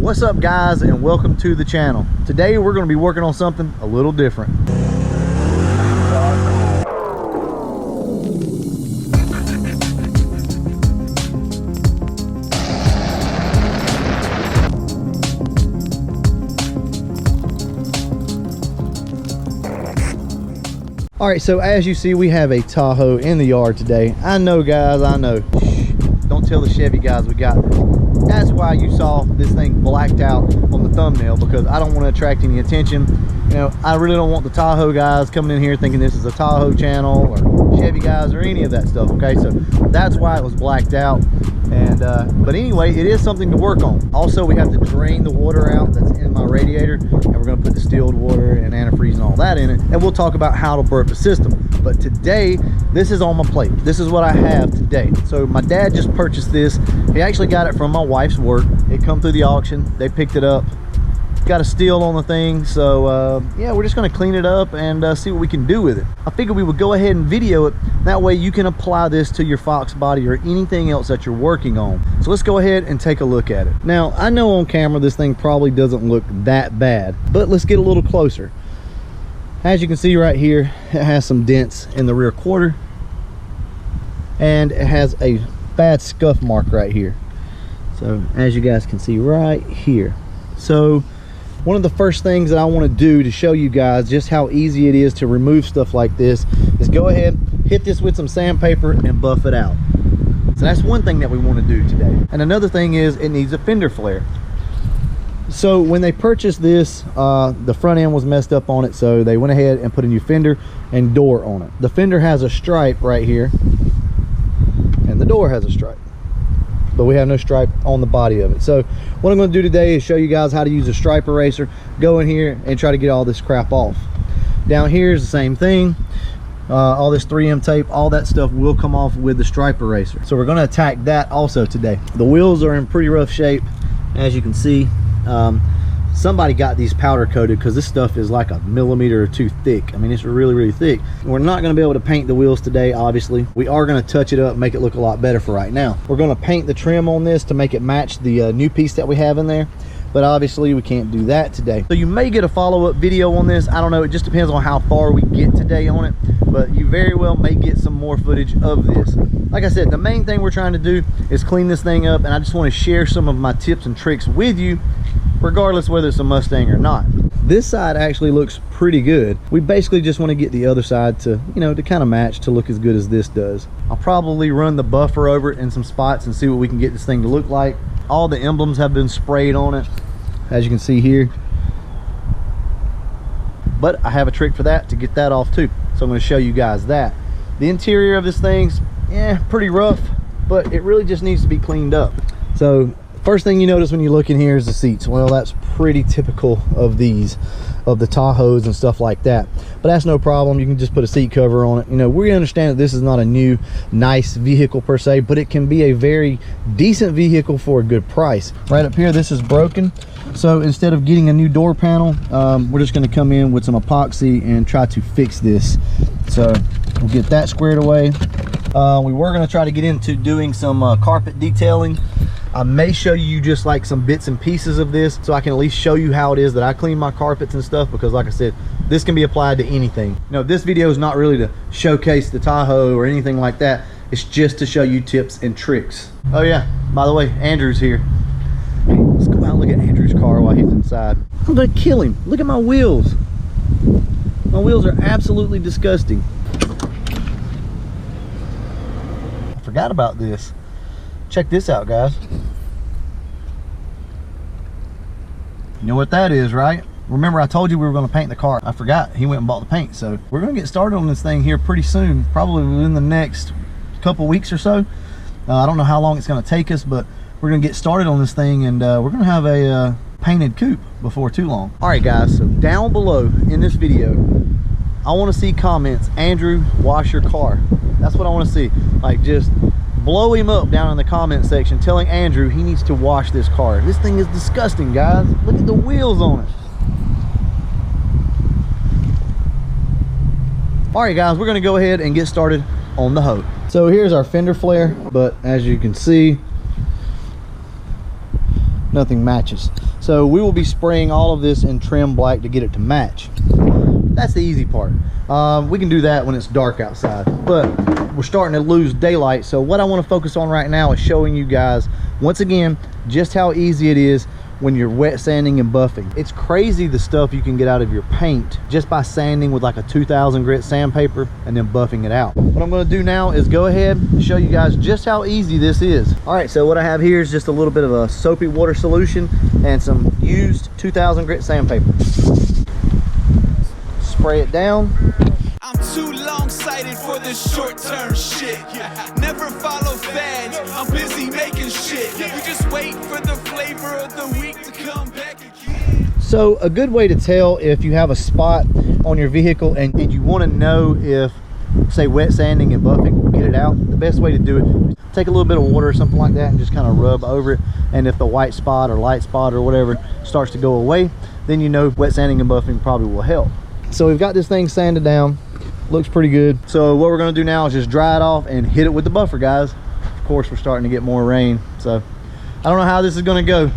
What's up guys, and welcome to the channel. Today we're going to be working on something a little different. All right, so as you see, we have a Tahoe in the yard today. I know guys, I know. Shh, don't tell the Chevy guys we got this. That's why you saw this thing blacked out on the thumbnail, because I don't want to attract any attention. You know, I really don't want the Tahoe guys coming in here thinking this is a Tahoe channel or Chevy guys or any of that stuff, okay? So that's why it was blacked out. And but anyway, it is something to work on. Also, we have to drain the water out that's in my radiator, and we're going to put distilled water and antifreeze and all that in it, and we'll talk about how to burp the system. But today, this is on my plate. This is what I have today. So my dad just purchased this. He actually got it from my wife's work. It come through the auction. They picked it up. Got a steel on the thing, so yeah, we're just going to clean it up and see what we can do with it. I figured we would go ahead and video it. That way you can apply this to your Fox body or anything else that you're working on. So let's go ahead and take a look at it. Now, I know on camera this thing probably doesn't look that bad, but let's get a little closer. As you can see right here, it has some dents in the rear quarter, and it has a bad scuff mark right here. So as you guys can see right here. So one of the first things that I want to do to show you guys just how easy it is to remove stuff like this is go ahead, hit this with some sandpaper and buff it out. So that's one thing that we want to do today. And another thing is it needs a fender flare. So when they purchased this, the front end was messed up on it, so they went ahead and put a new fender and door on it. The fender has a stripe right here, and the door has a stripe, but we have no stripe on the body of it. So what I'm going to do today is show you guys how to use a stripe eraser, go in here and try to get all this crap off. Down here is the same thing. All this 3M tape, all that stuff will come off with the stripe eraser. So we're going to attack that also today. The wheels are in pretty rough shape, as you can see. Somebody got these powder coated because this stuff is like a millimeter or two thick. I mean, it's really thick. We're not going to be able to paint the wheels today, obviously. We are going to touch it up, make it look a lot better for right now. We're going to paint the trim on this to make it match the new piece that we have in there, but obviously we can't do that today. So you may get a follow-up video on this. I don't know, it just depends on how far we get today on it, but you very well may get some more footage of this. Like I said, the main thing we're trying to do is clean this thing up, and I just want to share some of my tips and tricks with you, regardless whether it's a Mustang or not. This side actually looks pretty good. We basically just want to get the other side to, you know, to kind of match, to look as good as this does. I'll probably run the buffer over it in some spots and see what we can get this thing to look like. All the emblems have been sprayed on it, as you can see here. But I have a trick for that to get that off too. So I'm going to show you guys that. The interior of this thing's, pretty rough, but it really just needs to be cleaned up. So first thing you notice when you look in here is the seats. Well, that's pretty typical of these, of the Tahoes and stuff like that, but that's no problem. You can just put a seat cover on it. You know, we understand that this is not a new nice vehicle per se, but it can be a very decent vehicle for a good price. Right up here, this is broken, so instead of getting a new door panel, we're just going to come in with some epoxy and try to fix this. So we'll get that squared away. We were going to try to get into doing some carpet detailing. I may show you just like some bits and pieces of this, so I can at least show you how it is that I clean my carpets and stuff, because like I said, this can be applied to anything. You know, this video is not really to showcase the Tahoe or anything like that. It's just to show you tips and tricks. Oh yeah, by the way, Andrew's here. Hey, let's go out and look at Andrew's car while he's inside. I'm gonna kill him. Look at my wheels. My wheels are absolutely disgusting. I forgot about this. Check this out, guys. You know what that is, right? Remember I told you we were going to paint the car. I forgot. He went and bought the paint. So we're going to get started on this thing here pretty soon, probably within the next couple weeks or so. I don't know how long it's going to take us, but we're going to get started on this thing, and we're going to have a painted coupe before too long. All right, guys, so down below in this video, I want to see comments. Andrew, wash your car. That's what I want to see. Like, just blow him up down in the comment section telling Andrew he needs to wash this car. This thing is disgusting, guys. Look at the wheels on it. All right, guys, we're going to go ahead and get started on the hoe. So here's our fender flare, but as you can see, nothing matches. So we will be spraying all of this in trim black to get it to match. That's the easy part. We can do that when it's dark outside, but we're starting to lose daylight. So what I want to focus on right now is showing you guys once again just how easy it is when you're wet sanding and buffing. It's crazy the stuff you can get out of your paint just by sanding with like a 2000 grit sandpaper and then buffing it out. What I'm going to do now is go ahead and show you guys just how easy this is. All right, so what I have here is just a little bit of a soapy water solution and some used 2000 grit sandpaper. Spray it down. I'm too long-sighted for this short-term shit. Never follow fads. I'm busy making shit. We just wait for the flavor of the week to come back again. So a good way to tell if you have a spot on your vehicle and you want to know if, say, wet sanding and buffing will get it out, the best way to do it, take a little bit of water or something like that and just kind of rub over it. And if the white spot or light spot or whatever starts to go away, then you know wet sanding and buffing probably will help. So we've got this thing sanded down. Looks pretty good. So what we're going to do now is just dry it off and hit it with the buffer, guys. Of course, we're starting to get more rain, so I don't know how this is going to go.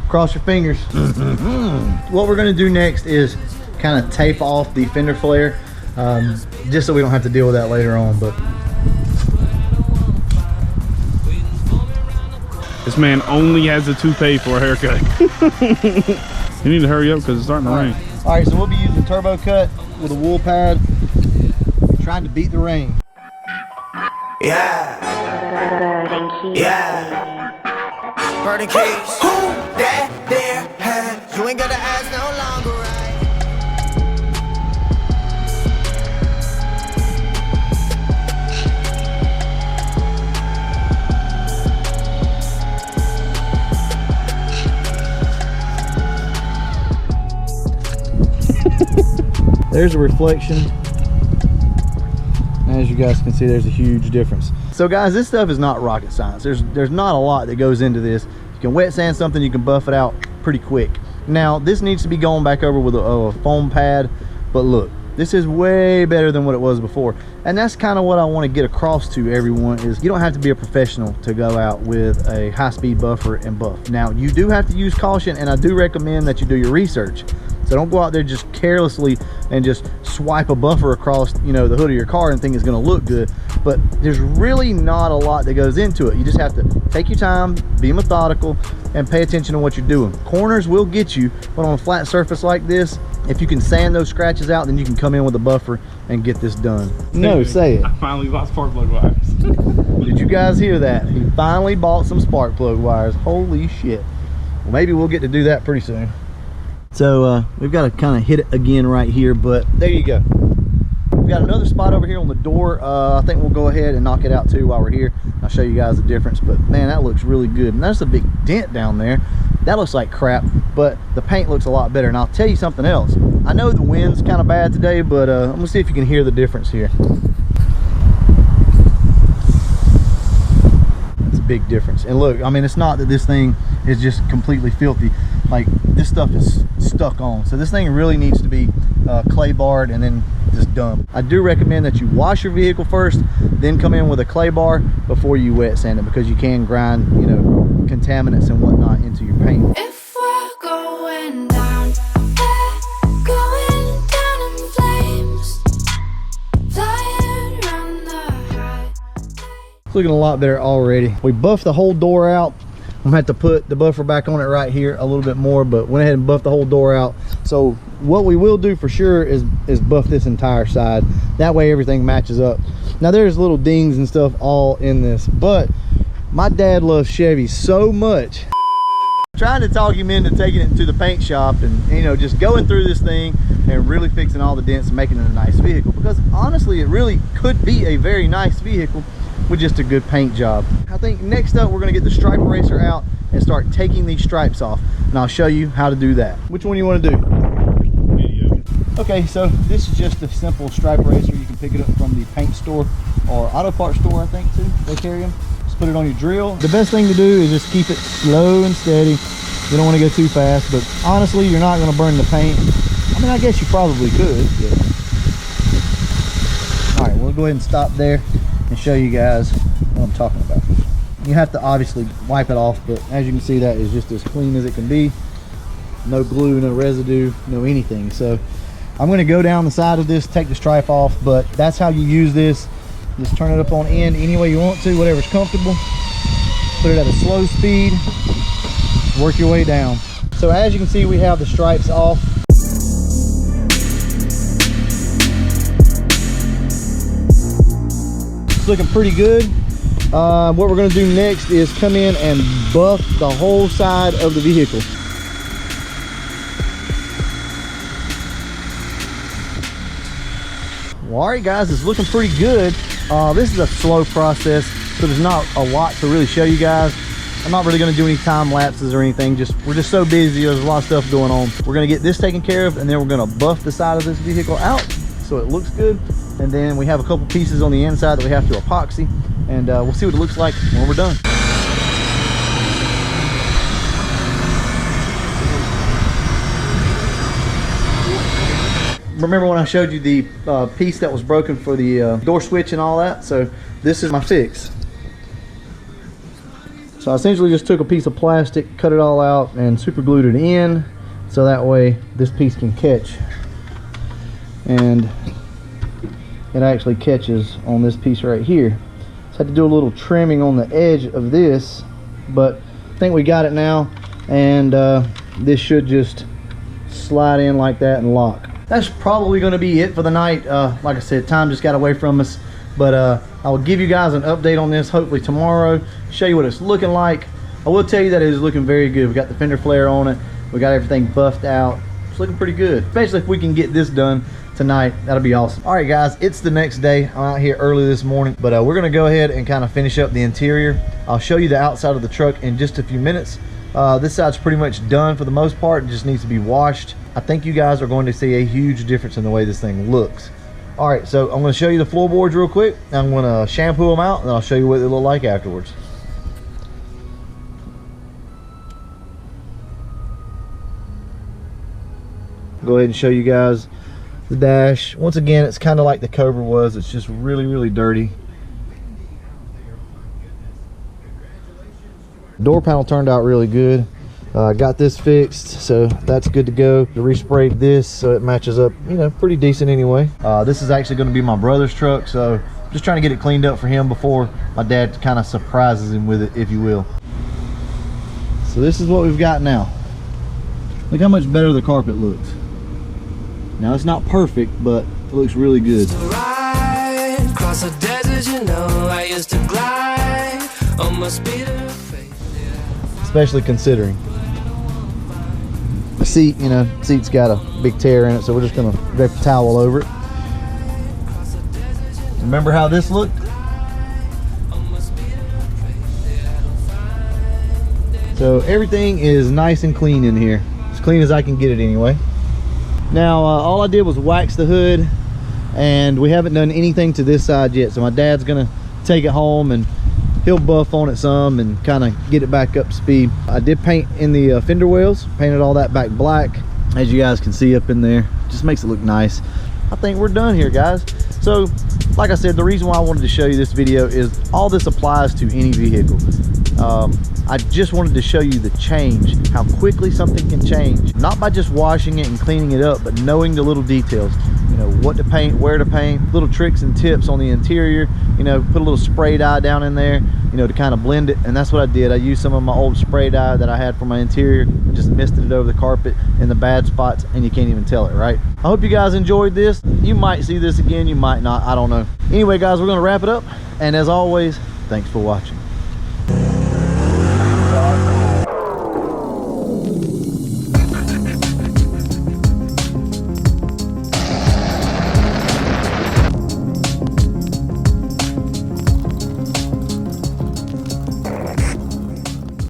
Cross your fingers. What we're going to do next is kind of tape off the fender flare, just so we don't have to deal with that later on. But this man only has a toupee for a haircut. You need to hurry up because it's starting to rain. All right, so we'll be using turbo cut with a wool pad, trying to beat the rain. Yeah. Burning case. Who that there had? You ain't gotta ask no longer, There's a reflection. As you guys can see, there's a huge difference. So guys, this stuff is not rocket science. There's not a lot that goes into this. You can wet sand something, you can buff it out pretty quick. Now this needs to be going back over with a foam pad, but look, this is way better than what it was before. And that's kind of what I want to get across to everyone, is you don't have to be a professional to go out with a high-speed buffer and buff. Now you do have to use caution, and I do recommend that you do your research. So don't go out there just carelessly and just swipe a buffer across, you know, the hood of your car and think it's going to look good. But there's really not a lot that goes into it. You just have to take your time, be methodical, and pay attention to what you're doing. Corners will get you, but on a flat surface like this, if you can sand those scratches out, then you can come in with a buffer and get this done. No, say it. I finally bought spark plug wires. Did you guys hear that? He finally bought some spark plug wires. Holy shit. Well, maybe we'll get to do that pretty soon. So we've got to kind of hit it again right here, but there you go. We've got another spot over here on the door. I think we'll go ahead and knock it out too while we're here. I'll show you guys the difference, but man, that looks really good. And there's a big dent down there. That looks like crap, but the paint looks a lot better. And I'll tell you something else. I know the wind's kind of bad today, but I'm gonna see if you can hear the difference here. That's a big difference. And look, I mean, it's not that this thing is just completely filthy. Like, this stuff is stuck on. So this thing really needs to be clay barred and then just done. I do recommend that you wash your vehicle first, then come in with a clay bar before you wet sand it, because you can grind, you know, contaminants and whatnot into your paint. If we're going down, going down in flames, flying around the high. It's looking a lot better already. We buffed the whole door out. I'm gonna have to put the buffer back on it right here a little bit more, but went ahead and buffed the whole door out. So what we will do for sure is buff this entire side. That way everything matches up. Now there's little dings and stuff all in this, but my dad loves Chevy so much. Trying to talk him into taking it to the paint shop and, you know, just going through this thing and really fixing all the dents and making it a nice vehicle, because honestly it really could be a very nice vehicle with just a good paint job. I think next up we're going to get the stripe eraser out and start taking these stripes off, and I'll show you how to do that. Which one you want to do? Video. Okay, so this is just a simple stripe eraser. You can pick it up from the paint store or auto parts store, I think, too. They carry them. Just put it on your drill. The best thing to do is just keep it slow and steady. You don't want to go too fast, but honestly you're not going to burn the paint. I mean, I guess you probably could, but... All right, we'll go ahead and stop there and show you guys what I'm talking about. You have to obviously wipe it off, but as you can see, that is just as clean as it can be. No glue, no residue, no anything. So I'm going to go down the side of this, take the stripe off, but that's how you use this. Just turn it up on end any way you want to, whatever's comfortable. Put it at a slow speed, work your way down. So as you can see, we have the stripes off. It's looking pretty good. What we're going to do next is come in and buff the whole side of the vehicle. Well, all right guys, it's looking pretty good. This is a slow process, so there's not a lot to really show you guys. I'm not really going to do any time lapses or anything. We're just so busy. There's a lot of stuff going on. We're going to get this taken care of, and then we're going to buff the side of this vehicle out so it looks good. And then we have a couple pieces on the inside that we have to epoxy, and we'll see what it looks like when we're done. Remember when I showed you the piece that was broken for the door switch and all that? So this is my fix. So I essentially just took a piece of plastic, cut it all out, and super glued it in, so that way this piece can catch. And it actually catches on this piece right here. So I had to do a little trimming on the edge of this, but I think we got it now, and this should just slide in like that and lock. That's probably going to be it for the night. Like I said, time just got away from us, but I will give you guys an update on this hopefully tomorrow, show you what it's looking like. I will tell you that it is looking very good. We got the fender flare on it, we got everything buffed out. It's looking pretty good, especially if we can get this done tonight. That'll be awesome. All right guys, it's the next day. I'm out here early this morning, but we're gonna go ahead and kind of finish up the interior. I'll show you the outside of the truck in just a few minutes. This side's pretty much done for the most part. It just needs to be washed. I think you guys are going to see a huge difference in the way this thing looks. All right, so I'm going to show you the floorboards real quick. I'm going to shampoo them out, and I'll show you what they look like afterwards. Go ahead and show you guys the dash. Once again, it's kind of like the Cobra was. It's just really, really dirty. Door panel turned out really good. Got this fixed, so that's good to go. I resprayed this so it matches up, you know, pretty decent anyway. This is actually going to be my brother's truck, so just trying to get it cleaned up for him before my dad kind of surprises him with it, if you will. So this is what we've got now. Look how much better the carpet looks. Now it's not perfect, but it looks really good. Across the desert, you know, I used to glide on my speeder. Especially considering the seat, you know, seat's got a big tear in it, so we're just gonna drape a towel over it. Remember how this looked? So everything is nice and clean in here, as clean as I can get it anyway. Now all I did was wax the hood, and we haven't done anything to this side yet, so my dad's gonna take it home and he'll buff on it some and kind of get it back up to speed. I did paint in the fender wells, painted all that back black, as you guys can see up in there. Just makes it look nice. I think we're done here, guys. So like I said, the reason why I wanted to show you this video is all this applies to any vehicle. I just wanted to show you the change, how quickly something can change, not by just washing it and cleaning it up, but knowing the little details. You know, what to paint, where to paint, little tricks and tips on the interior. You know, put a little spray dye down in there, you know, to kind of blend it. And that's what I did. I used some of my old spray dye that I had for my interior, just misted it over the carpet in the bad spots, and you can't even tell it, right? I hope you guys enjoyed this. You might see this again, you might not, I don't know. Anyway guys, we're gonna wrap it up, and as always, thanks for watching.